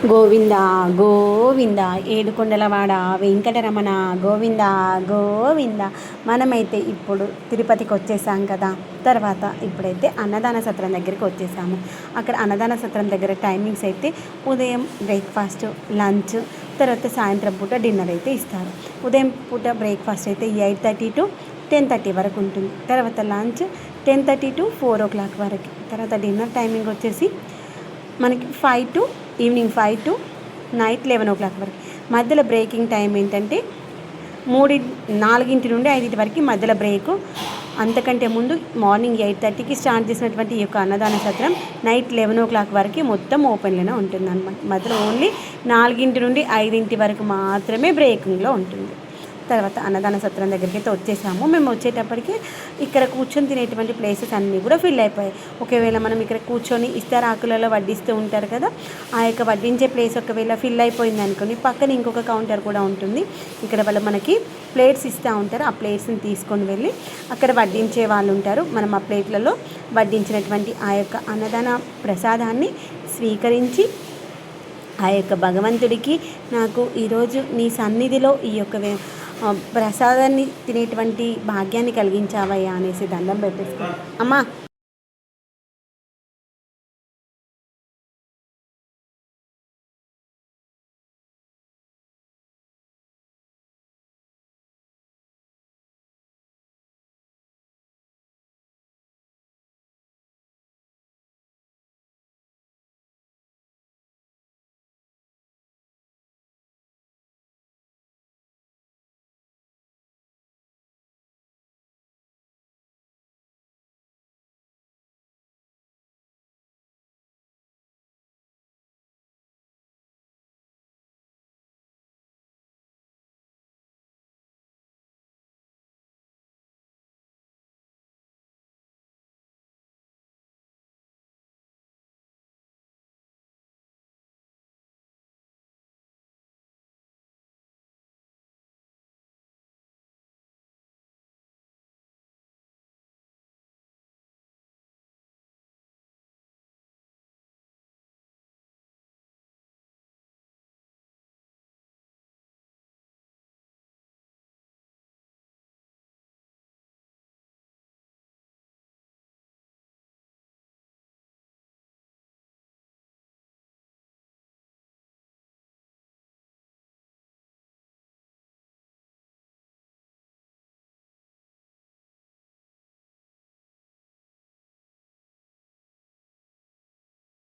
గోవింద గోవింద ఏడుకొండలవాడ వెంకటరమణ గోవింద గోవింద. మనమైతే ఇప్పుడు తిరుపతికి వచ్చేసాం కదా. తర్వాత ఇప్పుడైతే అన్నదాన సత్రం దగ్గరికి వచ్చేసాము. అక్కడ అన్నదాన సత్రం దగ్గర టైమింగ్స్ అయితే ఉదయం బ్రేక్ఫాస్ట్, లంచ్, తర్వాత సాయంత్రం పూట డిన్నర్ అయితే ఇస్తారు. ఉదయం పూట బ్రేక్ఫాస్ట్ అయితే 8:30 to 10:30 వరకు ఉంటుంది. తర్వాత లంచ్ 10:30 to 4 o'clock వరకు. తర్వాత డిన్నర్ టైమింగ్ వచ్చేసి మనకి ఈవినింగ్ 5 to నైట్ 11 o'clock వరకు. మధ్యలో బ్రేకింగ్ టైం ఏంటంటే 4 నుండి 5 వరకు మధ్యలో బ్రేకు. అంతకంటే ముందు మార్నింగ్ 8:30కి స్టార్ట్ చేసినటువంటి ఈ యొక్క అన్నదాన సత్రం నైట్ 11 o'clock వరకు మొత్తం ఓపెన్లోనే ఉంటుంది అన్నమాట. మధ్యలో ఓన్లీ 4 నుండి 5 వరకు మాత్రమే బ్రేకింగ్లో ఉంటుంది. తర్వాత అన్నదాన సత్రం దగ్గరికి అయితే వచ్చేసాము. మేము వచ్చేటప్పటికి ఇక్కడ కూర్చొని తినేటువంటి ప్లేసెస్ అన్నీ కూడా ఫిల్ అయిపోయాయి. ఒకవేళ మనం ఇక్కడ కూర్చొని ఇస్తరాకులలో వడ్డిస్తూ ఉంటారు కదా, ఆ యొక్క వడ్డించే ప్లేస్ ఒకవేళ ఫిల్ అయిపోయింది అనుకోని పక్కన ఇంకొక కౌంటర్ కూడా ఉంటుంది. ఇక్కడ వాళ్ళు మనకి ప్లేట్స్ ఇస్తూ ఉంటారు. ఆ ప్లేట్స్ని తీసుకొని వెళ్ళి అక్కడ వడ్డించే వాళ్ళు ఉంటారు. మనం ఆ ప్లేట్లలో వడ్డించినటువంటి ఆ యొక్క అన్నదాన ప్రసాదాన్ని స్వీకరించి ఆ యొక్క భగవంతుడికి నాకు ఈరోజు నీ సన్నిధిలో ఈ యొక్క ప్రసాదాన్ని తినేటువంటి భాగ్యాన్ని కలిగించావయ్యా అనేసి దండం పెట్టేసుకో అమ్మా.